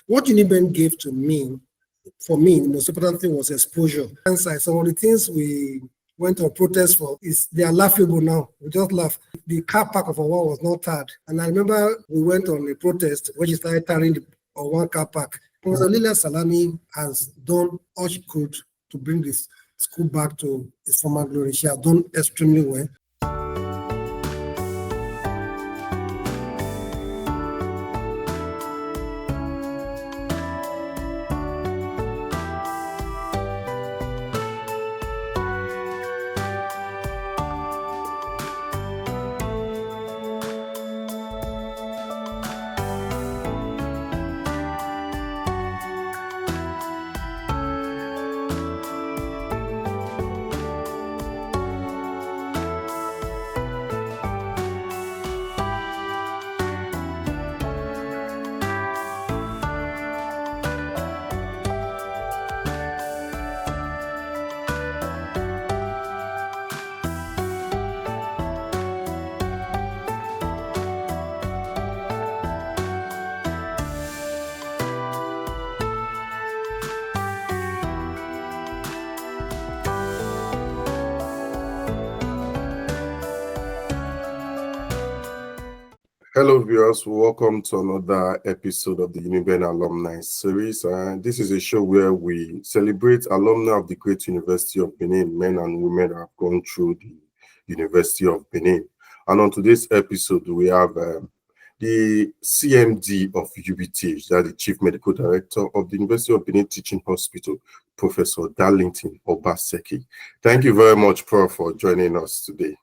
What UNIBEN gave to me, for me, the most important thing was exposure. Inside, some of the things we went on protest for they are laughable now. We just laugh. The car park of Owa was not tarred. And I remember we went on a protest when she started tarring the Owa car park. Professor Lilia Salami has done all she could to bring this school back to its former glory. She has done extremely well. Hello viewers, welcome to another episode of the UNIBEN Alumni Series. This is a show where we celebrate alumni of the great University of Benin, men and women that have gone through the University of Benin. And on today's episode, we have the CMD of UBTH, that's the Chief Medical Director of the University of Benin Teaching Hospital, Professor Darlington Obaseki. Thank you very much, Prof, for joining us today.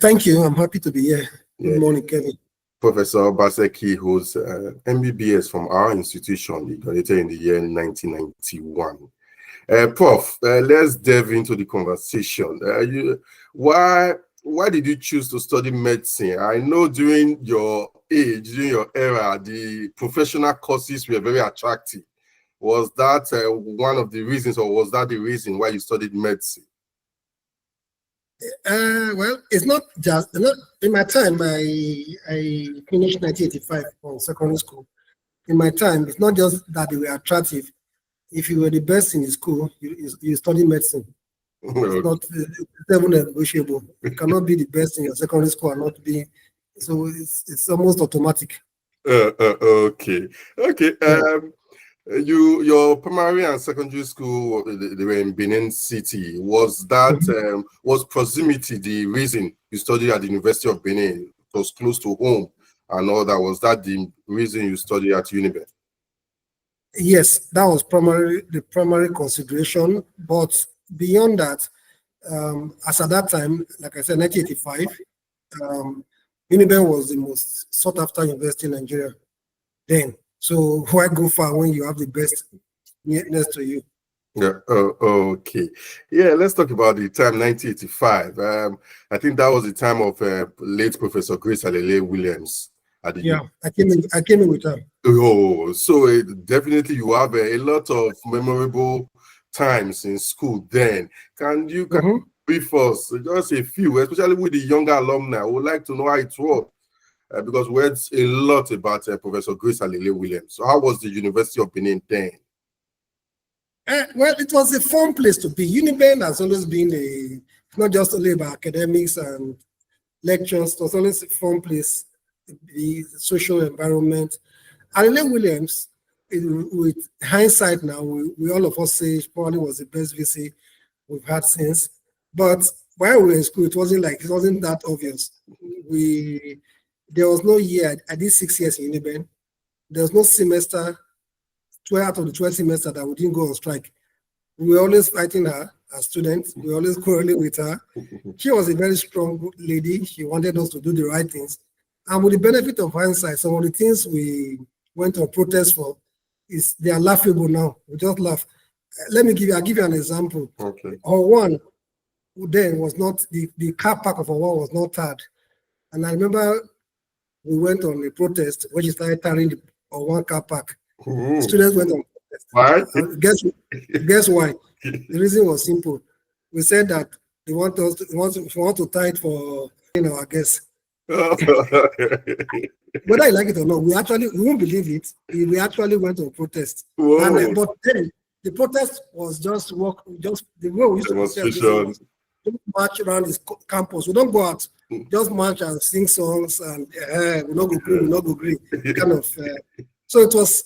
Thank you. I'm happy to be here. Good morning, Kevin. Professor Obaseki holds MBBS from our institution. He graduated in the year 1991. Prof, let's delve into the conversation. Why did you choose to study medicine? I know during your age, during your era, the professional courses were very attractive. Was that one of the reasons, or was that the reason why you studied medicine? Well, it's not just in my time. I finished 1985 from secondary school. In my time, it's not just that they were attractive. If you were the best in the school, you study medicine. It's never negotiable. You cannot be the best in your secondary school and not be. So it's almost automatic. Okay. Yeah. Your primary and secondary school, they were in Benin City. Was that was proximity the reason you studied at the University of Benin? It was close to home and all that. Was that the reason you studied at UNIBEN? Yes, that was the primary consideration. But beyond that, as at that time, like I said, 1985, UNIBEN was the most sought after university in Nigeria then. So why go far when you have the best next to you? Yeah. Okay. Yeah. Let's talk about the time 1985. I think that was the time of late Professor Grace Alele Williams. I came in with her. Oh, so definitely you have a lot of memorable times in school then. Can you brief us just a few, especially with the younger alumni? I would like to know how it was. Because we heard a lot about Professor Grace Alele Williams. So how was the University of Benin then? Well, it was a fun place to be. UNIBEN has always been not just only about academics and lectures. It was always a fun place, the social environment. Alele Williams, with hindsight now, we all of us say probably was the best VC we've had since. But while we were in school, it wasn't that obvious. There was no year. I did 6 years in UNIBEN. There was no semester, 12 out of the 12 semesters that we didn't go on strike. We were always fighting her as students. We were always quarreling with her. She was a very strong lady. She wanted us to do the right things. And with the benefit of hindsight, some of the things we went on protest for they are laughable now. We just laugh. I'll give you an example. Okay. One then was not the car park of Owa was not tarred. And I remember we went on a protest when she started tarring the Owa car park. Students went on protest. Why? Guess why? The reason was simple. We said that they want to tie it for our guests. Whether I like it or not, we won't believe it. We actually went to a protest. Whoa. And but then the protest was just the way we used to protest. Demonstration. Don't march around this campus. We don't go out. Just march and sing songs and we not go green, we not go green. Kind of. So it was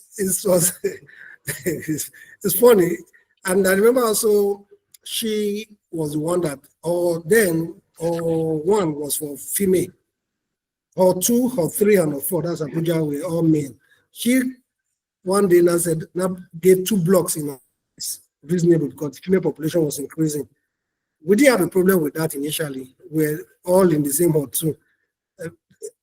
it's funny. And I remember also she was the one that, or one was for female, or two, or three, and or four. That's Abuja. We all male. She one day now said now gave 2 blocks in reasonable because the female population was increasing. We didn't have a problem with that initially. We're all in the same hall too.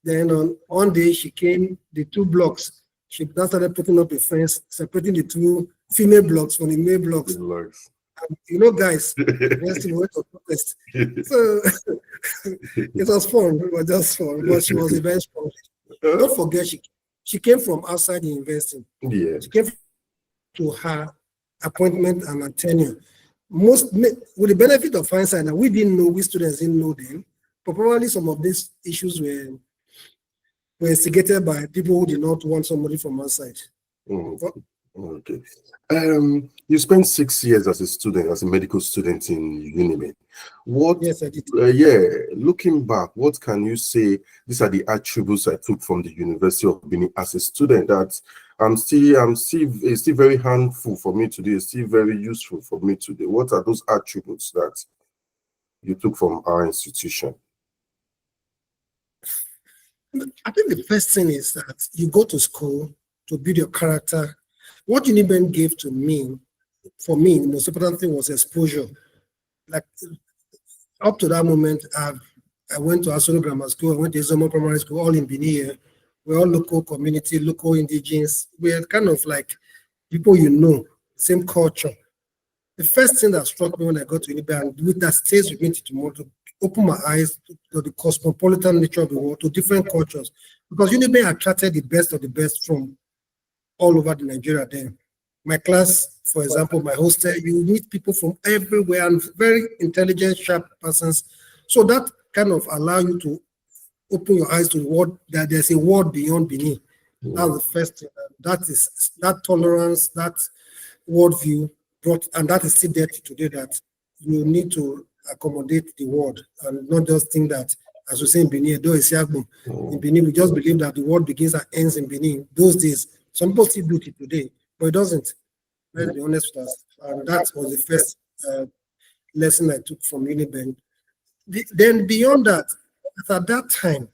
Then on one day she came, the 2 blocks, she started putting up a fence, separating the 2 female blocks from the male blocks. And, guys, went to protest. So it was fun. It was just fun. But she was a very strong. Don't forget, she came from outside the university. Yeah. She came to her appointment and her tenure. With the benefit of hindsight, and we students didn't know them, but probably some of these issues were instigated by people who did not want somebody from outside. Okay. You spent 6 years as a medical student in UNIBEN. Yes, I did. Looking back, what can you say? These are the attributes I took from the University of Benin as a student that it's still very handful for me today. It's still very useful for me today. What are those attributes that you took from our institution? I think the first thing is that you go to school to build your character. What UNIBEN gave to me, for me, the most important thing was exposure. Like up to that moment, I went to Asolo Grammar School, I went to Izomo Primary School, all in Benin here. We're all local community, local indigenous. We're kind of like people same culture. The first thing that struck me when I got to UNIBEN, and with that stays with me tomorrow, to open my eyes to the cosmopolitan nature of the world, to different cultures. Because UNIBEN attracted the best of the best from all over the Nigeria then. My class, for example, my hostel, you meet people from everywhere and very intelligent, sharp persons. So that kind of allow you to open your eyes to the world, that there's a world beyond Benin. That's the first thing. That is that tolerance, that worldview brought, and that is still there today, that you need to accommodate the world and not just think that, as we say in Benin, in Benin, we just believe that the world begins and ends in Benin. Those days, some people still do it today, but it doesn't. Let's be honest with us. And that was the first lesson I took from UNIBEN. Then beyond that, at that time,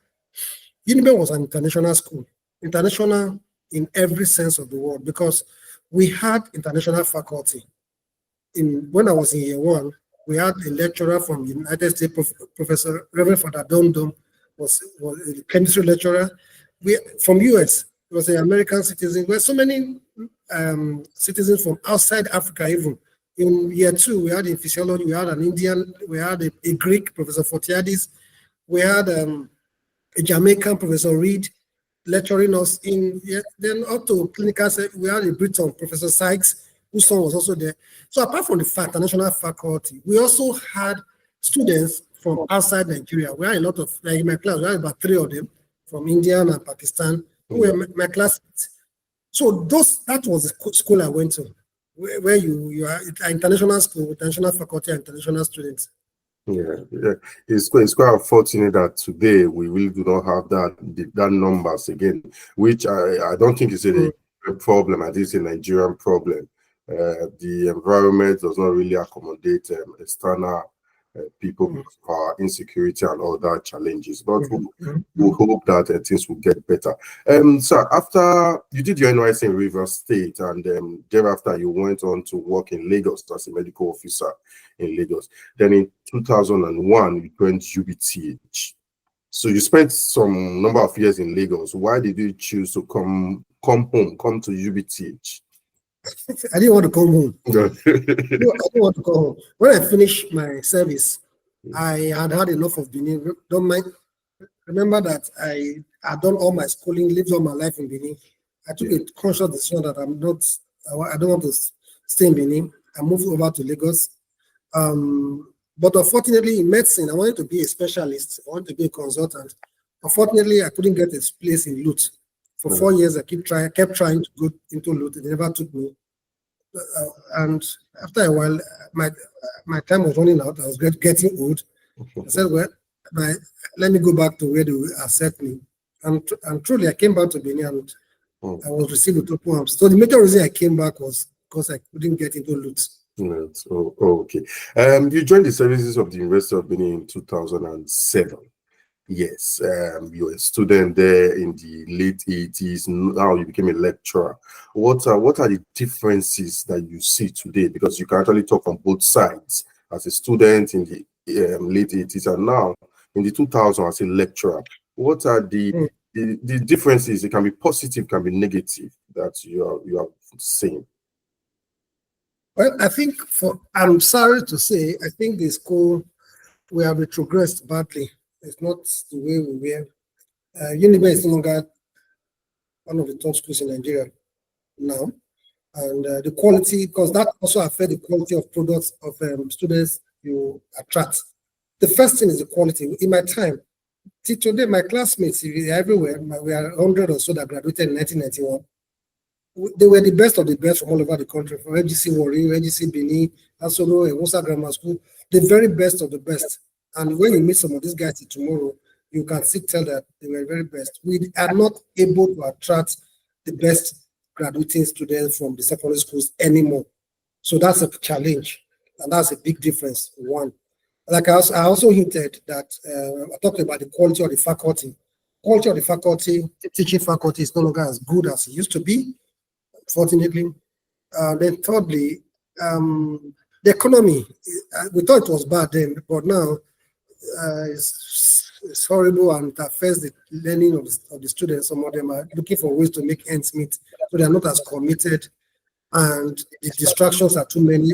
UNIBEN was an international school, international in every sense of the word, because we had international faculty. When I was in year 1, we had a lecturer from the United States, Professor Reverend Father Dondom, was a chemistry lecturer. From US, he was an American citizen. There were so many citizens from outside Africa even. In year 2, we had in physiology, we had an Indian, we had a Greek, Professor Fortiadis, we had a Jamaican, Professor Reed, lecturing us then up to clinical, we had a Briton, Professor Sykes, whose son was also there. So apart from the international faculty, we also had students from outside Nigeria. We had a lot of, like in my class, we had about 3 of them from India and Pakistan, who were my classmates. So that was the school I went to, where you are an international school, international faculty, and international students. Yeah. It's quite unfortunate that today we really do not have that numbers again, which I don't think is a problem, at least a Nigerian problem. The environment does not really accommodate external people because of our insecurity and all that challenges. But we hope that things will get better. So after you did your NYC in Rivers State, and thereafter you went on to work in Lagos as a medical officer in Lagos. Then in 2001, you joined UBTH. So you spent some number of years in Lagos. Why did you choose to come home, come to UBTH? I didn't want to come home. I didn't want to come home. When I finished my service, I had enough of Benin. Don't mind. Remember that I had done all my schooling, lived all my life in Benin. I took a conscious decision that I don't want to stay in Benin. I moved over to Lagos. But unfortunately, in medicine, I wanted to be a specialist. I wanted to be a consultant. Unfortunately, I couldn't get a place in Lut. For 4 years, I kept trying to go into Lut. It never took me. And after a while, my time was running out. I was getting old. I said, well, let me go back to where they will accept me. And truly, I came back to Benin and I was received with open arms. So the major reason I came back was because I couldn't get into Lut. Right. Okay. You joined the services of the University of Benin in 2007. Yes, you were a student there in the late 80s. Now you became a lecturer. What are the differences that you see today? Because you can actually talk on both sides as a student in the late 80s and now in the 2000s as a lecturer. What are the differences? It can be positive, can be negative that you are seeing. Well, I think I'm sorry to say, I think the school, we have retrogressed badly. It's not the way we were. UNIBEN is no longer one of the top schools in Nigeria now. And the quality, because that also affects the quality of products of students you attract. The first thing is the quality. In my time, till today, my classmates everywhere, we are 100 or so that graduated in 1991. They were the best of the best from all over the country, from FGC Warri, FGC Benin, Asolo, Ewosa Grammar School, the very best of the best. And when you meet some of these guys tomorrow, you can still tell that they were very best. We are not able to attract the best graduating students from the secondary schools anymore. So that's a challenge, and that's a big difference, one. Like I also hinted that I talked about the quality of the faculty. Quality of the faculty, teaching faculty is no longer as good as it used to be, fortunately. Then thirdly, the economy, we thought it was bad then, but now it's horrible and it affects the learning of the students. Some of them are looking for ways to make ends meet, so they are not as committed, and the distractions are too many.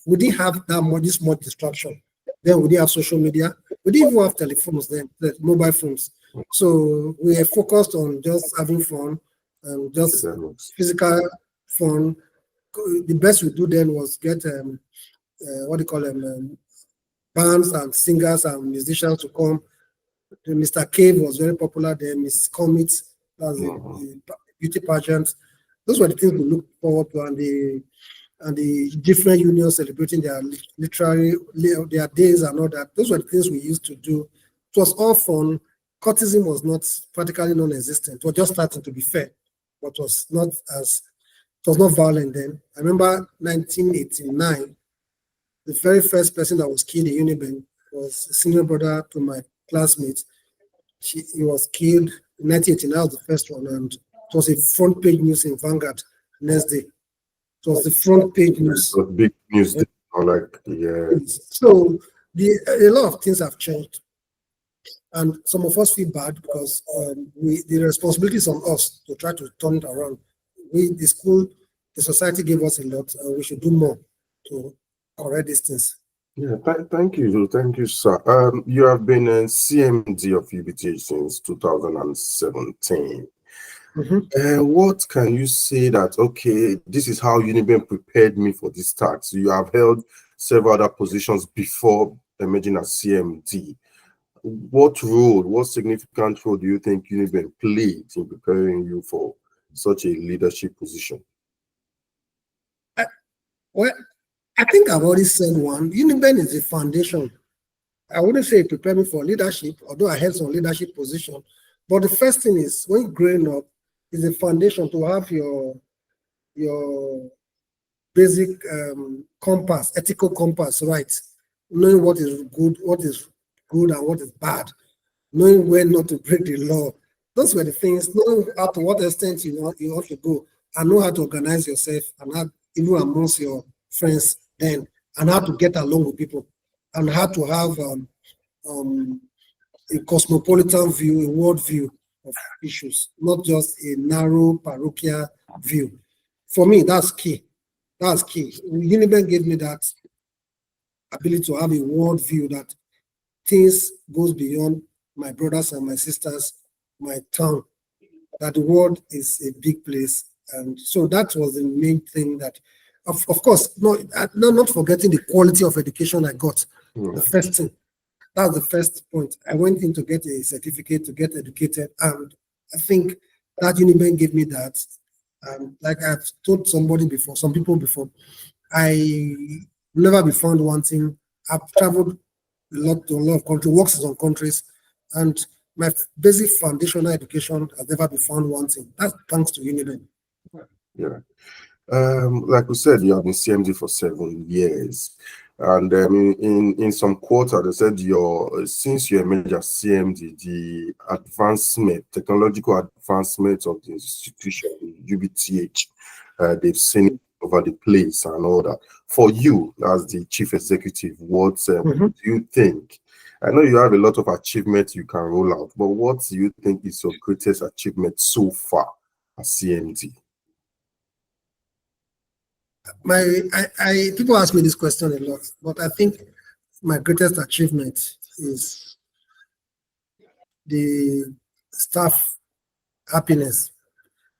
We didn't have this much distraction. Then we didn't have social media. We didn't even have telephones then, the mobile phones. So we are focused on just having fun and just physical fun. The best we do then was get what do you call them, bands and singers and musicians to come. Mr. Cave was very popular then. Miss Comet, that's the beauty pageant. Those were the things we looked forward to, and the different unions celebrating their their days and all that. Those were the things we used to do. It was all fun. Courtism was not practically non-existent. It was just starting to be fair, but it was not violent then. I remember 1989. The very first person that was killed in UNIBEN was a senior brother to my classmate. He was killed in 1989, was the first one, and it was a front page news in Vanguard next day. It was the front page news. Big news, yeah. So a lot of things have changed. And some of us feel bad because the responsibility is on us to try to turn it around. The school, the society gave us a lot, and we should do more to correct these things. Yeah, thank you, sir. You have been a CMD of UBTH since 2017. What can you say that, okay, this is how UNIBEN prepared me for this task? You have held several other positions before emerging as CMD. What significant role do you think UNIBEN played in preparing you for such a leadership position? Well, I think I've already said one. UNIBEN is a foundation. I wouldn't say it prepared me for leadership, although I held some leadership position. But the first thing is, when you're growing up, is a foundation to have your basic compass, ethical compass, right? Knowing what is good and what is bad, knowing when not to break the law. Those were the things. Knowing how to what extent you want to go, and know how to organize yourself, and how, even amongst your friends then, and how to get along with people, and how to have a cosmopolitan view, a world view of issues, not just a narrow parochial view. For me, that's key. That's key. UNIBEN gave me that ability to have a world view, that things goes beyond my brothers and my sisters, my town, that the world is a big place. And so that was the main thing that, of course, not forgetting the quality of education I got. The first thing, That's the first point. I went in to get a certificate, to get educated, and I think that UNIBEN gave me that. And like I've told somebody before, some people before, I never be found wanting. I've traveled a lot to a lot of countries, works in some countries, and my basic foundational education has never been found wanting. That's thanks to UNIBEN. Yeah. Like we said, you have been CMD for 7 years, and in some quarter they said since you emerged as CMD, the technological advancement of the institution, UBTH, they've seen it over the place and all that. For you as the chief executive, what do you think? I know you have a lot of achievements you can roll out, but what do you think is your greatest achievement so far as CMD? People ask me this question a lot, but I think my greatest achievement is the staff happiness.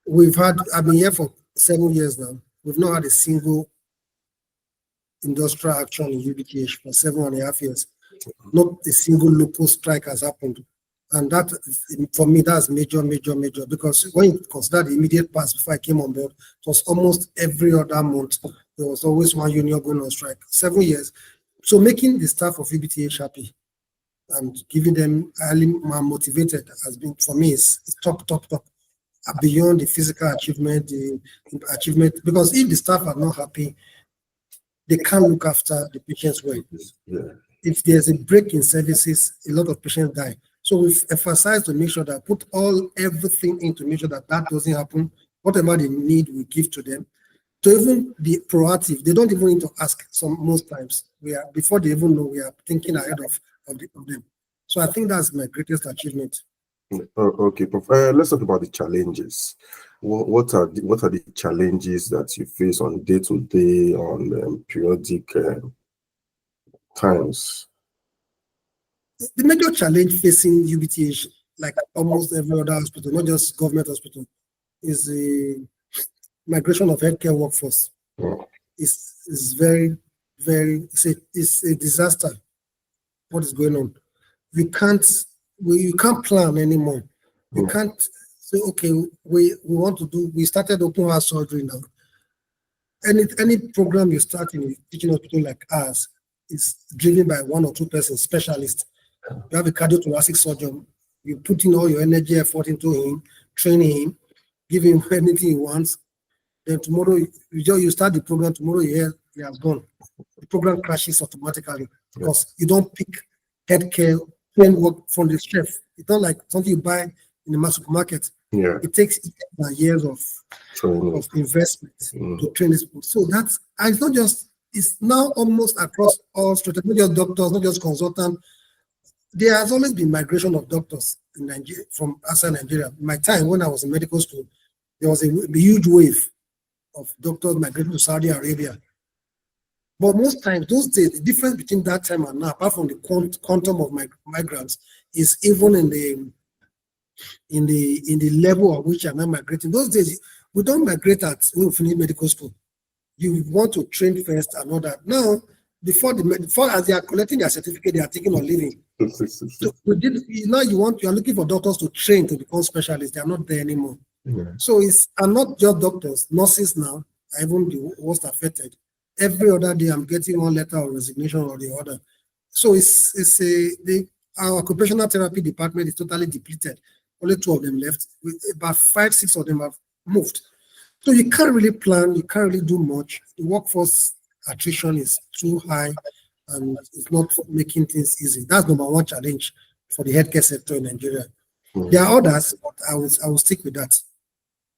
I've been here for 7 years now. We've not had a single industrial action in UBTH for 7.5 years. Not a single local strike has happened. And that, for me, that's major, because when you consider the immediate past before I came on board, it was almost every other month. There was always one union going on strike. 7 years. So making the staff of UBTH happy and giving them highly motivated has been, for me, is top. Beyond the physical achievement, because if the staff are not happy, they can't look after the patients well. Yeah. If there's a break in services, a lot of patients die. So we've emphasized to make sure that everything in to make sure that doesn't happen. Whatever they need, we give to them. To even be proactive, they don't even need to ask. Most times, before they even know, we are thinking ahead of them. So I think that's my greatest achievement. Okay, Prof. Let's talk about the challenges. What are the challenges that you face on day-to-day, on periodic times? The major challenge facing UBTH, like almost every other hospital, not just government hospital, is the migration of healthcare workforce. It's very, it's a disaster. What is going on? You can't plan anymore. You can't say, okay, we started open heart surgery now. Any program you start in a teaching hospital like ours is driven by 1 or 2 persons, specialists. You have a cardiothoracic surgeon, you put in all your energy, effort into him, train him, give him anything he wants. Then tomorrow, you start the program, tomorrow he has gone. The program crashes automatically because you don't pick healthcare work from the chef. It's not like something you buy in the supermarket. Yeah. It takes years of investment to train this people. So it's now almost across all strategies, not just doctors, not just consultants. There has always been migration of doctors in Nigeria, from outside Nigeria. In my time, when I was in medical school, there was a huge wave of doctors migrating to Saudi Arabia. But most times, those days, the difference between that time and now, apart from the quantum of migrants, is even in the level at which I'm not migrating. Those days, we don't migrate when we finish medical school. You want to train first and all that. Now, before as they are collecting their certificate, they are taking on leaving. So now you are looking for doctors to train to become specialists. They are not there anymore. Yeah. So I'm not just doctors, nurses now are even the worst affected. Every other day I'm getting one letter of resignation or the other. So our occupational therapy department is totally depleted. Only 2 of them left. About 5, 6 of them have moved. So you can't really plan, you can't really do much. The workforce attrition is too high and it's not making things easy. That's number 1 challenge for the healthcare sector in Nigeria. There are others, but I will stick with that.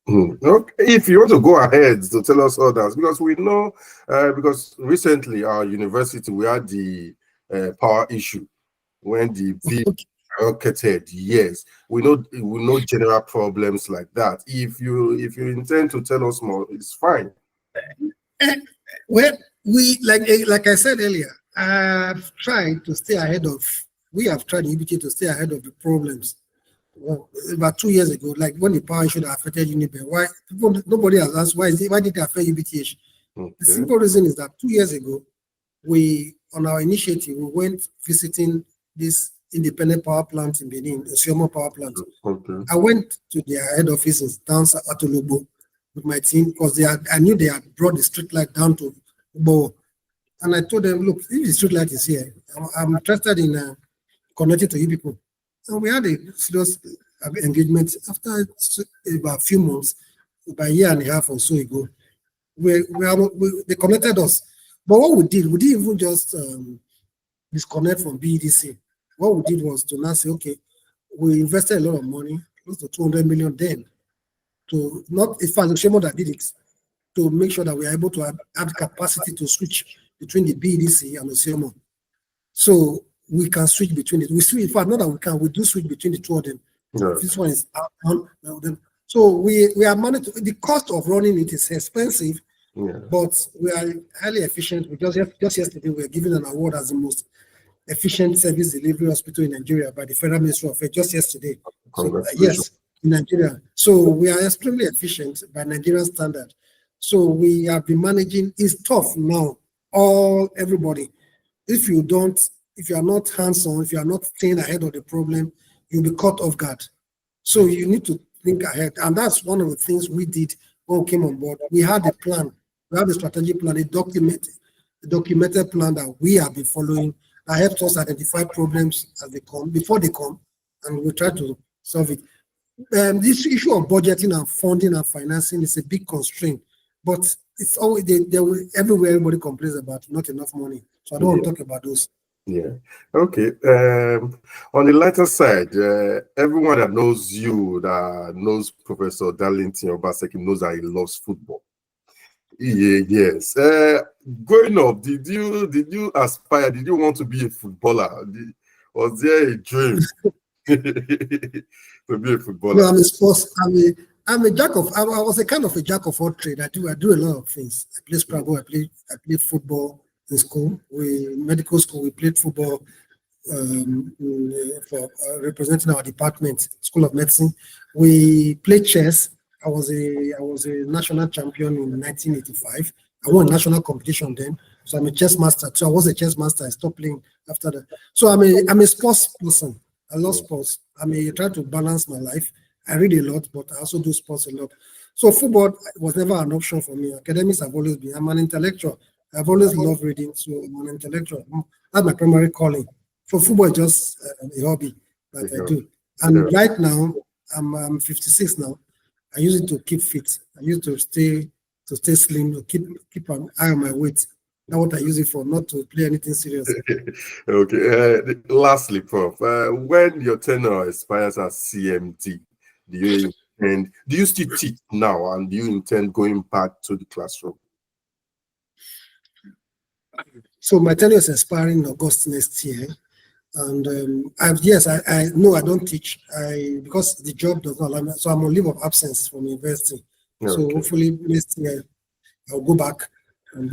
Okay. If you want to go ahead to tell us others, because we know, because recently our university, we had the power issue when the V rocketed. Yes, we know general problems like that. If you intend to tell us more, it's fine. Well, like I said earlier, I've tried to stay ahead of. We have tried in UBT to stay ahead of the problems. Well, about 2 years ago, like when the power issue that affected UNIBEN, nobody has asked why did it affect UBTH? Okay. The simple reason is that 2 years ago, on our initiative, we went visiting this independent power plant in Benin, the Siomo power plant. Okay. I went to their head offices down at Olobo with my team because I knew they had brought the street light down to Bo. And I told them, look, if the street light is here, I'm interested in connecting to you people. And we had a serious engagement after about a few months, about a year and a half or so ago. They connected us. But what we didn't even just disconnect from BEDC. What we did was to now say, okay, we invested a lot of money, close to 200 million then, to not, in fact, the Shemo that did it, to make sure that we are able to have capacity to switch between the BEDC and the CMO. So we can switch between it. We switch, in fact, not that we can, we do switch between the two of them. Yeah. This one is out, so we are managed to, the cost of running it is expensive, but we are highly efficient. We just yesterday we were given an award as the most efficient service delivery hospital in Nigeria by the Federal Ministry of Health just yesterday. So, yes, in Nigeria. So we are extremely efficient by Nigerian standard. So we have been managing. It's tough now. Everybody. If you are not hands-on, if you are not staying ahead of the problem, you'll be caught off guard. So you need to think ahead. And that's one of the things we did when we came on board. We had a plan. We had a strategic plan, a documented plan that we have been following that helps us identify problems as they come, before they come, and we try to solve it. This issue of budgeting and funding and financing is a big constraint, but it's always everywhere everybody complains about not enough money. So I don't want to talk about those. Yeah. Okay. On the lighter side, everyone that knows you, that knows Professor Darlington Obaseki, knows that he loves football. Yeah, yes. Growing up, did you aspire? Did you want to be a footballer? Was there a dream to be a footballer? No, I'm a sports. I'm a jack of. I was a kind of a jack of all trades. I do a lot of things. I play Scrabble. I played football in school. Medical school. We played football for representing our department, School of Medicine. We played chess. I was a national champion in 1985. I won a national competition then. So I'm a chess master. So I was a chess master. I stopped playing after that. So I'm a sports person. I love sports. I try to balance my life. I read a lot, but I also do sports a lot. So football was never an option for me. Academics have always been. I'm an intellectual. I've always loved reading, so I'm an intellectual. That's my primary calling. So football is just a hobby that I do. And right now, I'm 56 now. I use it to keep fit. I use it to stay slim, to keep an eye on my weight. That's what I use it for, not to play anything serious. Okay. Lastly, Prof, when your tenure expires as CMD, do you still teach now, and do you intend going back to the classroom? So my tenure is expiring in August next year. And I don't teach. Because the job does not allow me, so I'm on leave of absence from university. So hopefully next year I'll go back and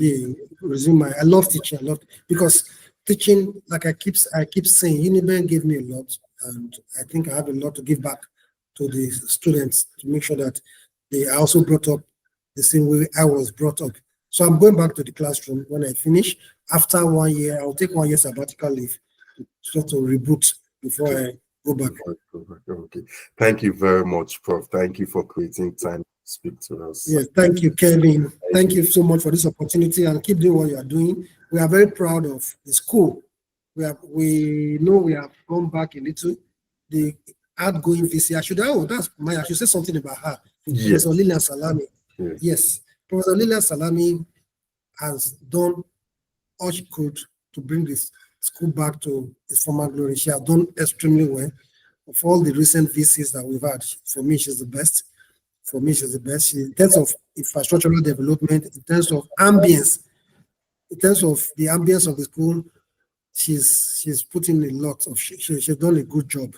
resume I love teaching. Because teaching, like I keep saying, UNIBEN gave me a lot, and I think I have a lot to give back to the students to make sure that they are also brought up the same way I was brought up. So I'm going back to the classroom when I finish. After 1 year, I'll take 1 year sabbatical leave to reboot before I go back. Okay. Thank you very much, Prof. Thank you for creating time to speak to us. Yes, thank you, Kevin. Thank you so much for this opportunity, and keep doing what you are doing. We are very proud of the school. We know we have gone back a little. The outgoing VC, I should say something about her. Yes. Professor Lilian Salami. Yes. Professor Lilian Salami has done all she could to bring this school back to its former glory. She has done extremely well. Of all the recent VCs that we've had, for me, she's the best. In terms of infrastructural development, in terms of ambience, in terms of the ambience of the school, she's put in a lot of. She's done a good job.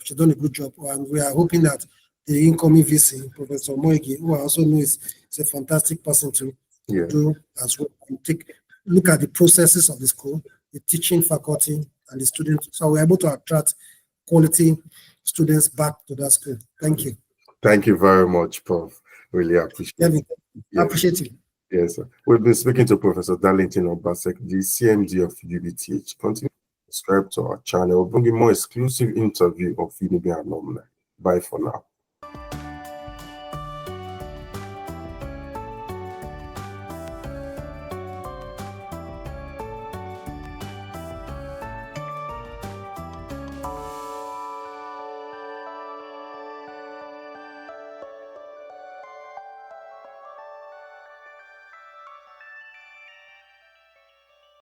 And we are hoping that the incoming VC, Professor Moigi, who I also know is a fantastic person to do as well, and look at the processes of the school, the teaching faculty, and the students. So we're able to attract quality students back to that school. Thank you. Thank you very much, Prof. Really appreciate it. I appreciate it. Yes, sir. We've been speaking to Professor Darlington Obaseki, the CMD of UBTH. Continue. subscribe to our channel. We'll bring you more exclusive interview of UNIBEN alumni. Bye for now.